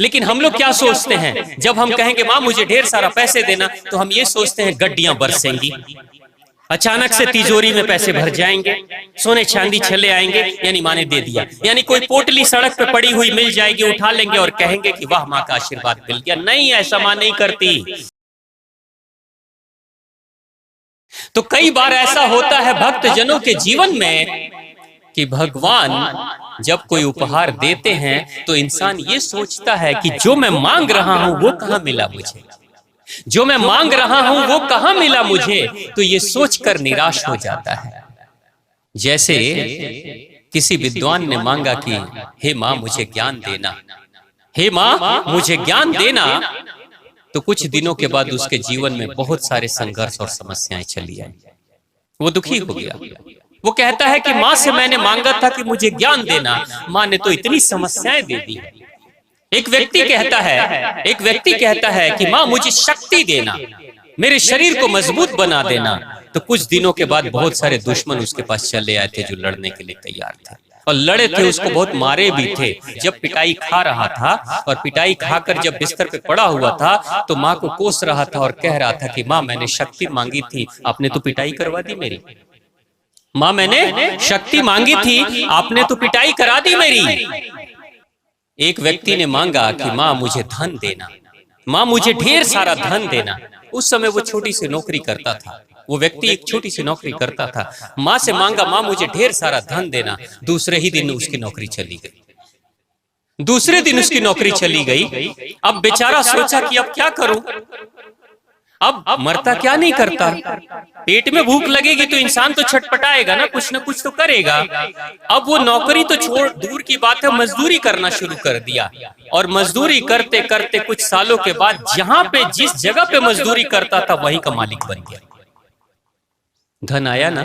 लेकिन हम लोग क्या सोचते हैं, जब हम कहेंगे माँ मुझे ढेर सारा पैसे देना, तो हम ये सोचते हैं गड्डियां बरसेंगी, अचानक से तिजोरी में पैसे भर जाएंगे, सोने चांदी चले आएंगे, यानी माँ ने दे दिया, यानी कोई पोटली सड़क पे पड़ी हुई मिल जाएगी, उठा लेंगे और कहेंगे कि वाह माँ का आशीर्वाद मिल गया। नहीं, ऐसा माँ नहीं करती। तो कई बार ऐसा होता है भक्त जनों के जीवन में कि भगवान जब कोई उपहार देते हैं तो इंसान ये सोचता है कि जो मैं मांग रहा हूं वो कहां मिला मुझे, जो मैं मांग रहा हूं वो कहां मिला मुझे, तो ये सोचकर निराश हो जाता है। जैसे किसी विद्वान ने मांगा कि हे मां मुझे ज्ञान देना, हे मां मुझे ज्ञान देना, तो कुछ दिनों के बाद उसके जीवन में बहुत सारे संघर्ष और समस्याएं चली आई। वो दुखी हो गया। वो कहता है कि मां से मैंने मांगा था कि मुझे ज्ञान देना, मां ने तो इतनी समस्याएं दे दी। एक व्यक्ति कहता है कि मां मुझे शक्ति देना, मेरे शरीर को मजबूत बना देना, तो कुछ दिनों के बाद बहुत सारे दुश्मन उसके पास चले आए थे जो लड़ने के लिए तैयार थे, और लड़े थे, उसको बहुत मारे भी थे। जब पिटाई खा रहा था और पिटाई खाकर जब बिस्तर पे पड़ा हुआ था तो माँ को कोस रहा था और कह रहा था कि माँ मैंने शक्ति मांगी थी, आपने तो पिटाई करवा दी मेरी। माँ मैंने शक्ति मांगी थी, आपने तो पिटाई करा दी मेरी। एक व्यक्ति ने मांगा कि माँ मुझे धन देना, माँ मुझे ढेर सारा धन देना। उस समय वो छोटी सी नौकरी करता था, वो व्यक्ति एक छोटी सी नौकरी करता था। माँ से मांगा माँ मुझे ढेर सारा धन देना। दूसरे ही दिन उसकी नौकरी चली गई, दूसरे दिन उसकी नौकरी चली गई। अब बेचारा सोचा कि अब क्या करूं, अब मरता क्या नहीं करता, पेट में भूख लगेगी तो इंसान तो छटपटाएगा ना, कुछ तो करेगा। अब वो नौकरी तो छोड़, दूर की बात है, मजदूरी करना शुरू कर दिया। और मजदूरी करते करते कुछ सालों के बाद जहां पे जिस जगह पे मजदूरी करता था वहीं का मालिक बन गया। धन आया ना।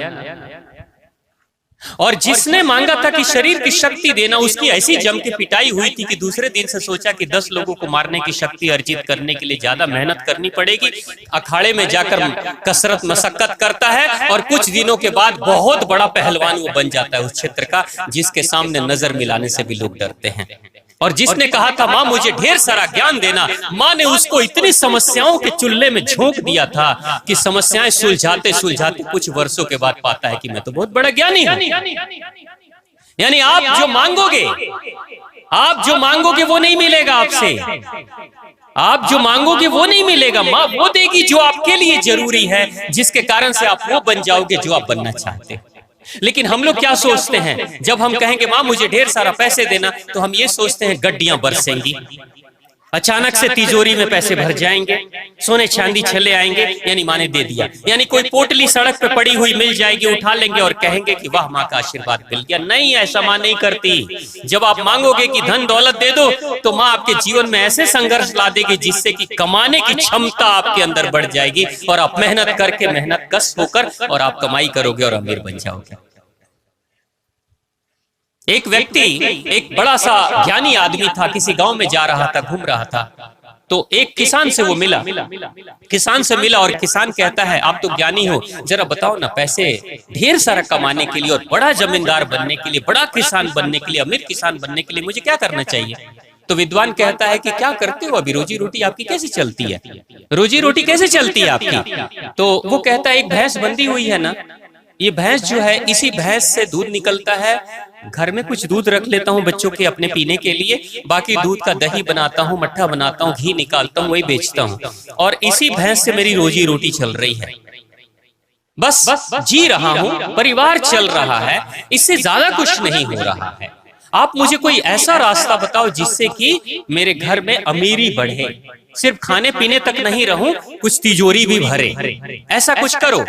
और जिसने मांगा था कि शरीर की शक्ति देना, उसकी ऐसी जम के पिटाई हुई थी कि दूसरे दिन से सोचा कि 10 लोगों को मारने की शक्ति अर्जित करने के लिए ज्यादा मेहनत करनी पड़ेगी। अखाड़े में जाकर कसरत मशक्कत करता है और कुछ दिनों के बाद बहुत बड़ा पहलवान वो बन जाता है उस क्षेत्र का, जिसके सामने नजर मिलाने से भी लोग डरते हैं। और जिसने कहा था माँ मुझे ढेर सारा ज्ञान देना, माँ ने उसको इतनी समस्याओं के चुल्हे में झोंक दिया था कि समस्याएं सुलझाते सुलझाते कुछ वर्षों के बाद पाता है कि मैं तो बहुत बड़ा ज्ञानी हूं। यानी आप जो मांगोगे वो नहीं मिलेगा आपसे, आप जो मांगोगे वो नहीं मिलेगा। माँ वो देगी जो आपके लिए जरूरी है, जिसके कारण से आप वो बन जाओगे जो आप बनना चाहते हैं। लेकिन हम लोग क्या सोचते हैं, जब हम कहेंगे माँ मुझे ढेर सारा पैसे देना, तो हम ये सोचते हैं गड्डियां बरसेंगी, अचानक से तिजोरी में पैसे भर जाएंगे, सोने चांदी चले आएंगे, यानी माँ ने दे दिया, यानी कोई पोटली सड़क पे पड़ी हुई मिल जाएगी, उठा लेंगे और कहेंगे कि वाह माँ का आशीर्वाद मिल गया। नहीं, ऐसा माँ नहीं करती। जब आप मांगोगे कि धन दौलत दे दो, तो माँ आपके जीवन में ऐसे संघर्ष ला देगी जिससे कि कमाने की क्षमता आपके अंदर बढ़ जाएगी और आप मेहनत करके, मेहनत कस होकर और आप कमाई करोगे और अमीर बन जाओगे। एक व्यक्ति, एक बड़ा सा ज्ञानी आदमी था, किसी गांव में जा रहा था, घूम रहा था, तो एक किसान से वो मिला। किसान से मिला और किसान कहता है आप तो ज्ञानी हो, जरा बताओ ना पैसे ढेर सारा कमाने के लिए और बड़ा जमींदार बनने के लिए, बड़ा किसान बनने के लिए, अमीर किसान बनने के लिए मुझे क्या करना चाहिए। तो विद्वान कहता है कि क्या करते हो अभी, रोजी रोटी आपकी कैसे चलती है, रोजी रोटी कैसे चलती है आपकी। तो वो कहता है एक भैंस बंधी हुई है ना, ये भैंस जो है, इसी भैंस से दूध निकलता है, घर में कुछ दूध रख लेता हूँ बच्चों के अपने पीने के लिए, बाकी दूध का दही बनाता हूँ, मट्ठा बनाता हूँ, घी निकालता हूँ, वही बेचता हूँ, और इसी भैंस से मेरी रोजी रोटी चल रही है। बस जी रहा हूँ, परिवार चल रहा है, इससे ज्यादा कुछ नहीं हो रहा है। आप मुझे कोई ऐसा रास्ता बताओ जिससे कि मेरे घर में अमीरी बढ़े, सिर्फ खाने पीने तक नहीं रहूं, कुछ तिजोरी भी भरे, ऐसा कुछ करो।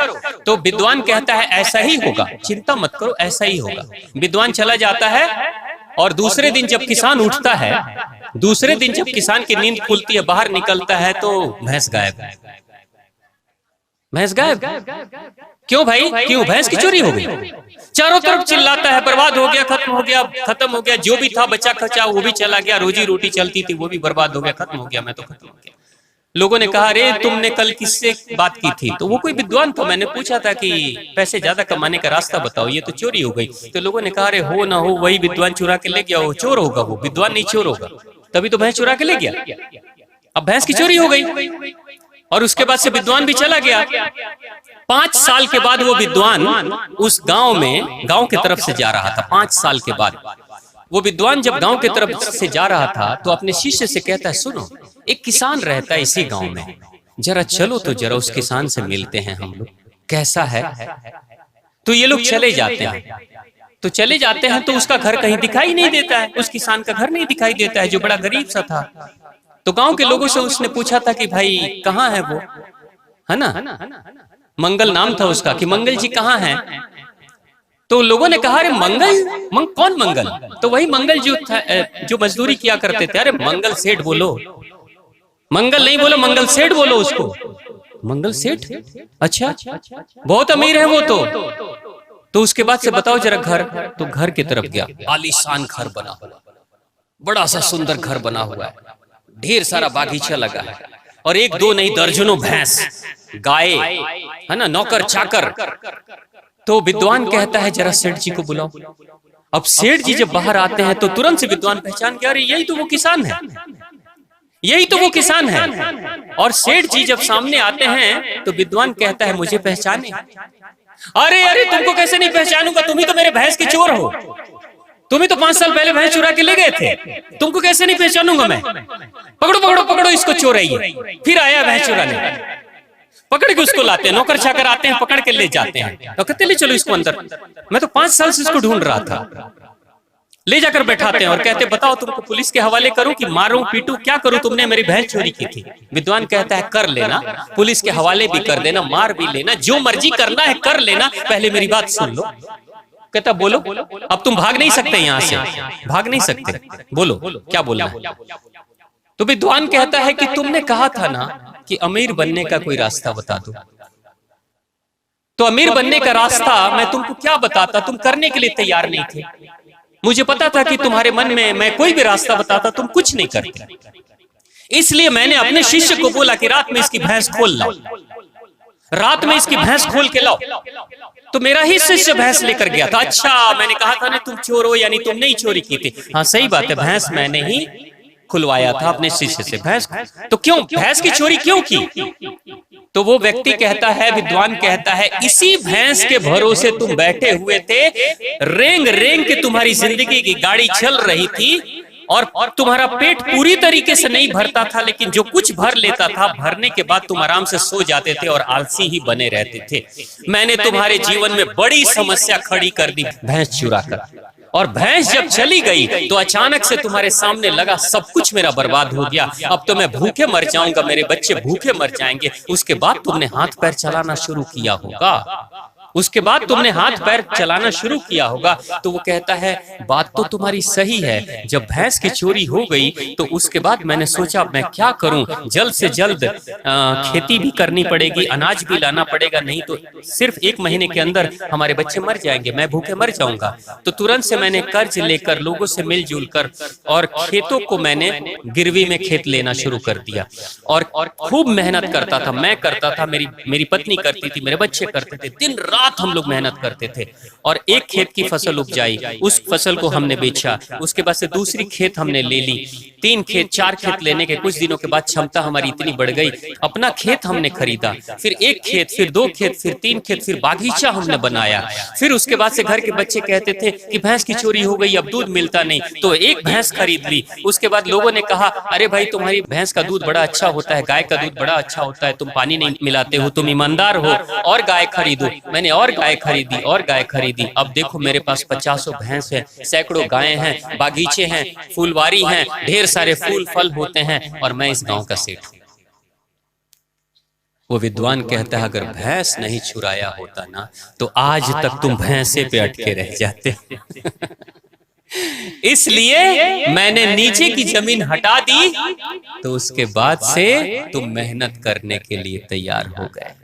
तो विद्वान कहता है ऐसा ही होगा, चिंता मत करो, ऐसा ही होगा। विद्वान चला जाता है और दूसरे दिन जब किसान उठता है, दूसरे दिन जब किसान की नींद खुलती है, बाहर निकलता है तो भैंस गायब। भैंस गायब क्यों भाई, क्यों, भैंस की चोरी हो गई। चारों तरफ चिल्लाता है बर्बाद हो गया, खत्म हो गया, खत्म हो गया, जो भी था बचा खचा वो भी चला गया, रोजी रोटी चलती थी वो भी बर्बाद हो गया, खत्म हो गया, मैं तो खत्म हो गया। लोगों ने कहा अरे तुमने कल किससे बात की थी, तो वो कोई विद्वान था, मैंने पूछा था कि पैसे ज्यादा कमाने का रास्ता बताओ, ये तो चोरी हो गई। तो लोगों ने कहा अरे हो ना हो वही विद्वान चुरा के ले गया, वो चोर होगा, वो विद्वान नहीं चोर होगा। तभी तो भैंस चुरा के ले गया। अब भैंस की चोरी हो गई और उसके बाद से विद्वान भी चला गया। 5 साल के बाद वो विद्वान उस गांव में, गांव की तरफ से जा रहा था। 5 साल के बाद वो विद्वान जब गांव की तरफ से जा रहा था तो अपने शिष्य से कहता है, सुनो, एक किसान रहता है इसी गांव में, जरा चलो तो जरा उस किसान से मिलते हैं हम लोग, कैसा है। तो ये लोग चले जाते हैं। तो चले जाते हैं तो उसका घर कहीं दिखाई नहीं देता है, उस किसान का घर नहीं दिखाई देता है जो बड़ा गरीब सा था। तो गांव के लोगों से उसने पूछा था कि भाई कहाँ है वो, है ना, मंगल नाम था उसका, कि मंगल जी कहाँ हैं। तो लोगों ने कहा, अरे मंगल, कौन मंगल? तो वही मंगल जो मजदूरी किया करते थे। अरे मंगल सेठ बोलो, मंगल नहीं बोलो, मंगल सेठ बोलो उसको। मंगल सेठ, अच्छा, बहुत अमीर है वो तो उसके बाद से बताओ जरा घर। तो घर की तरफ गया, आलीशान घर बना हुआ, बड़ा सा सुंदर घर बना हुआ है, ढेर सारा बागीचा लगा है और एक दो नहीं दर्जनों भैंस, गाय, है ना, नौकर चाकर। तो विद्वान कहता है जरा सेठ जी को बुलाओ। अब सेठ जी जब बाहर आते हैं तो तुरंत से विद्वान पहचान गया, अरे यही तो वो किसान है, यही तो वो किसान है। और सेठ जी जब सामने आते हैं तो विद्वान कहता है, मुझे पहचाने? अरे अरे तुमको कैसे नहीं पहचानूंगा, तुम ही तो मेरे भैंस के चोर हो, तुम ही तो 5 साल पहले भैंस चुरा के ले गए थे, तुमको कैसे नहीं पहचानूंगा मैं। पकड़ो पकड़ो पकड़ो इसको, चोर है ये। फिर आया भैंस चुराने, पकड़ के उसको लाते हैं, नौकर चाकर आते हैं, पकड़ के ले जाते हैं और कहते ले चलो इसको अंदर, मैं तो 5 साल से इसको ढूंढ रहा था। ले जाकर बैठाते हैं और कहते बताओ तुमको पुलिस के हवाले करूं कि मारूं पीटूं, क्या करूं, तुमने मेरी भैंस चोरी की थी। विद्वान कहता है कर लेना, पुलिस के हवाले भी कर देना, मार भी लेना, जो मर्जी करना है कर लेना, पहले मेरी बात सुन लो। कहता बोलो, अब तुम भाग नहीं सकते यहां से, भाग नहीं सकते, बोलो क्या बोलना है। तो विद्वान कहता है कि तुमने कहा था ना कि अमीर बनने का कोई रास्ता बता दो, तो अमीर बनने का रास्ता मैं तुमको क्या बताता, तुम करने के लिए तैयार नहीं थे। मुझे पता था कि तुम्हारे मन में मैं कोई भी रास्ता बताता तुम कुछ नहीं करते, इसलिए मैंने अपने शिष्य को बोला कि रात में इसकी भैंस खोल लाओ, रात में इसकी भैंस खोल के लाओ। तो मेरा ही शिष्य भैंस लेकर गया था। अच्छा, मैंने कहा था ना तुम चोर हो, यानी तुमने ही चोरी की थी। हाँ सही बात है, भैंस मैंने ही खुलवाया था अपने शिष्य से भैंस। तो क्यों भैंस की चोरी क्यों की? तो वो व्यक्ति कहता है, विद्वान कहता है, इसी भैंस के भरोसे तुम बैठे हुए थे, रेंग रेंग के तुम्हारी जिंदगी की गाड़ी चल रही थी और तुम्हारा पेट पूरी तरीके से नहीं भरता था, लेकिन जो कुछ भर लेता था, भरने के बाद तुम आराम से सो जाते थे और आलसी ही बने रहते थे। मैंने तुम्हारे जीवन में बड़ी समस्या खड़ी कर दी भैंस चुरा कर, और भैंस जब चली गई तो अचानक से तुम्हारे सामने लगा सब कुछ मेरा बर्बाद हो गया, अब तो मैं भूखे मर जाऊंगा, मेरे बच्चे भूखे मर जाएंगे। उसके बाद तुमने हाथ पैर चलाना शुरू किया होगा, उसके बाद तुमने हाथ पैर चलाना शुरू किया होगा। तो वो कहता है बात तो तुम्हारी सही है, जब भैंस की चोरी हो गई तो उसके बाद मैंने सोचा मैं क्या करूं, जल्द से जल्द खेती भी करनी पड़ेगी, अनाज भी लाना पड़ेगा, नहीं तो सिर्फ 1 महीने के अंदर हमारे बच्चे मर जाएंगे, मैं भूखे मर जाऊंगा। तो तुरंत से मैंने कर्ज लेकर, लोगों से मिलजुल कर और खेतों को मैंने गिरवी में खेत लेना शुरू कर दिया और खूब मेहनत करता था, मैं करता था, मेरी पत्नी करती थी, मेरे बच्चे करते थे, दिन रात हम लोग मेहनत करते थे। और एक खेत की फसल उपजाई, उस फसल को हमने बेचा, उसके बाद से दूसरी खेत हमने ले ली, 3 खेत 4 खेत लेने के कुछ दिनों के बाद क्षमता हमारी इतनी बढ़ गई, अपना खेत हमने खरीदा, फिर 1 खेत, फिर 2 खेत, फिर 3 खेत, फिर बागीचा हमने बनाया। फिर उसके बाद से घर के बच्चे कहते थे कि भैंस की चोरी हो गई, अब दूध मिलता नहीं, तो 1 भैंस खरीद ली। उसके बाद लोगों ने कहा अरे भाई तुम्हारी भैंस का दूध बड़ा अच्छा होता है, गाय का दूध बड़ा अच्छा होता है, तुम पानी नहीं मिलाते हो, तुम ईमानदार हो, और गाय खरीदो। मैंने और गाय खरीदी और गाय खरीदी, अब देखो मेरे पास 50 भैंस है, सैकड़ों गायें हैं, बागीचे हैं, फूलवारी हैं, ढेर सारे फूल फल होते हैं, और मैं इस गांव का सेठ हूं। वो विद्वान कहता है अगर भैंस नहीं चुराया होता ना तो आज तक तुम भैंसे पे अटके रह जाते। इसलिए मैंने नीचे की जमीन हटा दी, तो उसके बाद से तुम मेहनत करने के लिए तैयार हो गए।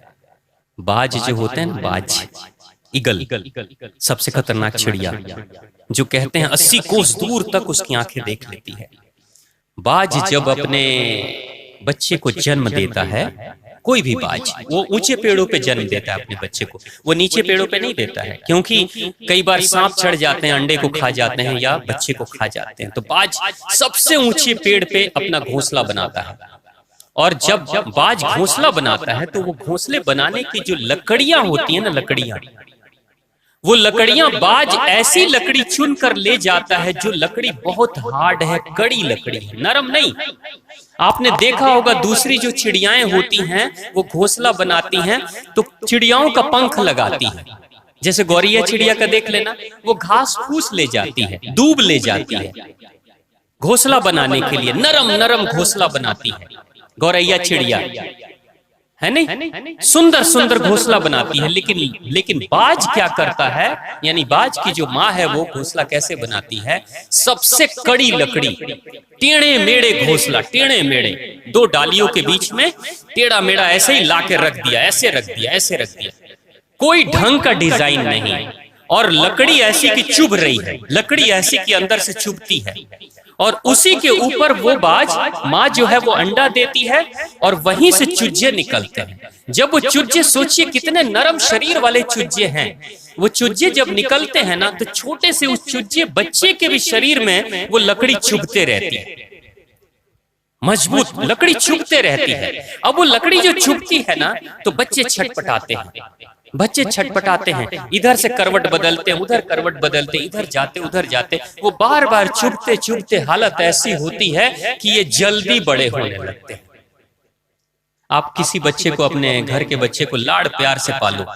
बाज जो होते हैं ना, बाज, ईगल, सबसे खतरनाक चिड़िया, जो कहते हैं 80 कोस दूर तक उसकी आंखें देख लेती है। बाज जब अपने बच्चे को जन्म देता है, कोई भी बाज वो ऊंचे पेड़ों पे जन्म देता है अपने बच्चे को, वो नीचे पेड़ों पे नहीं देता है, क्योंकि कई बार सांप चढ़ जाते हैं, अंडे को खा जाते हैं या बच्चे को खा जाते हैं। तो बाज सबसे ऊंचे पेड़ पे अपना घोंसला बनाता है, और जब बाज घोंसला बनाता है तो वो घोंसले बनाने की जो लकड़ियां होती है ना, लकड़ियां, वो लकड़ियां बाज ऐसी लकड़ी चुन कर ले जाता है जो लकड़ी बहुत हार्ड है, कड़ी लकड़ी है, नरम नहीं। आपने देखा होगा दूसरी जो चिड़ियाएं होती हैं वो घोंसला बनाती हैं तो चिड़ियाओं का पंख लगाती है, जैसे गौरैया चिड़िया का देख लेना, वो घास फूस ले जाती है, दूब ले जाती है घोंसला बनाने के लिए, नरम नरम घोंसला बनाती है गौरैया चिड़िया, है नहीं, सुंदर सुंदर घोंसला बनाती है। लेकिन बाज क्या करता है, यानी बाज की जो माँ है वो घोंसला कैसे बनाती है, सबसे कड़ी लकड़ी, टेढ़े मेढ़े घोंसला, टेढ़े मेढ़े, दो डालियों के बीच में टेढ़ा मेढ़ा ऐसे ही लाके रख दिया, ऐसे रख दिया, ऐसे रख दिया, कोई ढंग का डिजाइन नहीं, और लकड़ी ऐसी की चुभ रही है, लकड़ी ऐसी की अंदर से चुभती है, और उसी के ऊपर वो बाज माँ जो है वो अंडा देती है और वहीं से चूजे निकलते हैं। जब वो चूजे, सोचिए कितने नरम शरीर वाले चूजे हैं, वो चूजे जब निकलते हैं ना तो छोटे से उस चूजे बच्चे के भी शरीर में वो लकड़ी चुभते रहती है, मजबूत लकड़ी चुभते रहती है। अब वो लकड़ी जो चुभती है ना तो बच्चे छटपटाते हैं, बच्चे छटपटाते हैं, इधर से करवट बदलते हैं, उधर करवट बदलते, इधर जाते उधर जाते, वो बार बार चुभते चुभते हालत ऐसी होती है कि ये जल्दी बड़े होने लगते हैं। आप किसी बच्चे को, अपने घर के बच्चे को लाड़ प्यार से पालो,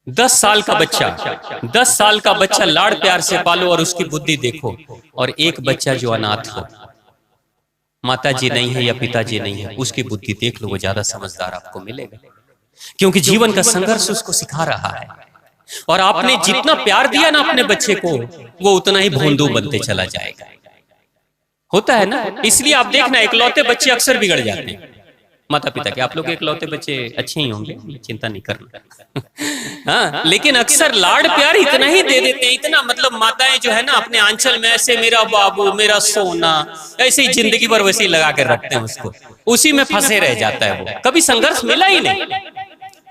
10 साल का बच्चा, 10 साल का बच्चा लाड़ प्यार से पालो और उसकी बुद्धि देखो, और एक बच्चा जो अनाथ हो, माताजी नहीं है या पिताजी नहीं है, उसकी बुद्धि देख लो, वो ज्यादा समझदार आपको मिलेगा, क्योंकि जीवन का संघर्ष उसको सिखा रहा है। और आपने जितना प्यार दिया ना अपने बच्चे को, वो उतना ही भोंदू बनते चला जाएगा, होता है ना। इसलिए आप देखना इकलौते बच्चे अक्सर बिगड़ जाते हैं माता पिता के। आप लोग के इकलौते बच्चे अच्छे ही होंगे, चिंता नहीं करना हाँ, लेकिन अक्सर लाड़ प्यार इतना ही दे देते हैं, इतना, मतलब माताएं जो है ना अपने आंचल में ऐसे मेरा बाबू मेरा सोना, ऐसे ही जिंदगी भर वैसे ही लगा कर रखते हैं उसको, उसी में फंसे रह जाता है वो, कभी संघर्ष मिला ही नहीं।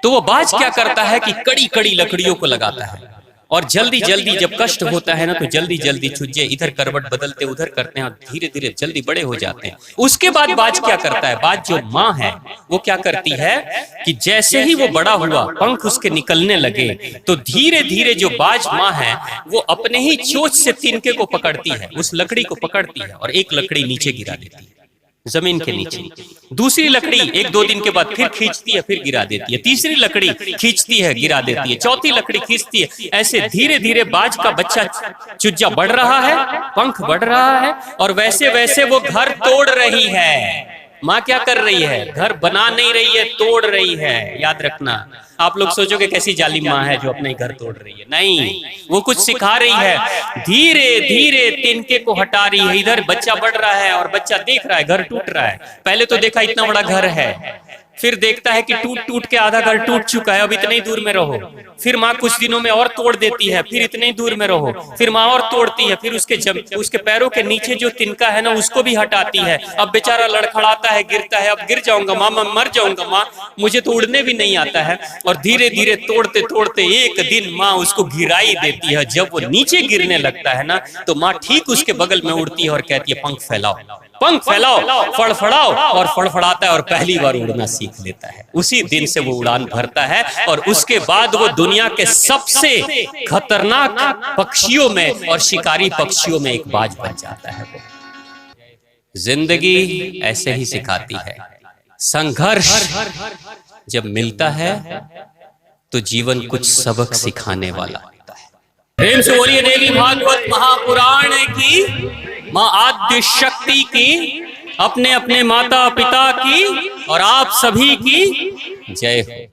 तो वो बाज क्या करता है कि कड़ी कड़ी लकड़ियों को लगाता है, और जल्दी जल्दी जब कष्ट होता है ना तो जल्दी जल्दी चूजे इधर करवट बदलते उधर करते हैं और धीरे धीरे जल्दी बड़े हो जाते हैं। उसके बाद बाज क्या करता है, बाज जो माँ है वो क्या करती है कि जैसे ही वो बड़ा हुआ, पंख उसके निकलने लगे, तो धीरे धीरे जो बाज माँ है वो अपने ही चोंच से तिनके को पकड़ती है, उस लकड़ी को पकड़ती है और एक लकड़ी नीचे गिरा देती है, जमीन के नीचे। दूसरी लकड़ी 1-2 दिन के बाद फिर खींचती है, फिर गिरा देती है, तीसरी लकड़ी खींचती है, गिरा देती है, चौथी लकड़ी खींचती है। ऐसे धीरे धीरे बाज का बच्चा चुज्जा बढ़ रहा है, पंख बढ़ रहा है, और वैसे वैसे वो घर तोड़ रही है। माँ क्या कर रही है, घर बना नहीं रही है, तोड़ रही है। याद रखना, आप लोग सोचोगे कैसी जालिम माँ है जो अपने घर तोड़ रही है, नहीं, वो कुछ सिखा रही है, धीरे धीरे तिनके को हटा रही है। इधर बच्चा बढ़ रहा है और बच्चा देख रहा है घर टूट रहा है। पहले तो देखा इतना बड़ा घर है, फिर देखता है कि टूट टूट के आधा घर टूट चुका है, अब इतने ही दूर में रहो। फिर माँ कुछ दिनों में और तोड़ देती है, फिर इतने ही दूर में रहो। फिर माँ और तोड़ती है, फिर उसके पैरों के नीचे जो तिनका है ना उसको भी हटाती है। अब बेचारा लड़खड़ाता है, गिरता है, अब गिर जाऊंगा माँ, मैं मर जाऊंगा माँ, मुझे तो उड़ने भी नहीं आता है। और धीरे धीरे तोड़ते तोड़ते एक दिन माँ उसको गिराई देती है। जब वो नीचे गिरने लगता है ना तो माँ ठीक उसके बगल में उड़ती है और कहती है पंख फैलाओ, पंख फैलाओ, फड़फड़ाओ, और फड़फड़ाता है और पहली बार उड़ना सीख लेता है। उसी दिन से वो उड़ान भरता है और उसके बाद वो दुनिया के सबसे खतरनाक पक्षियों में और शिकारी पक्षियों में एक बाज बन जाता है। वो जिंदगी ऐसे ही सिखाती है, संघर्ष जब मिलता है तो जीवन कुछ सबक सिखाने वाला होता है। प्रेम से बोलिए देवी भागवत महापुराण की, माँ आद्य शक्ति की, अपने अपने माता पिता की और आप सभी की जय हो।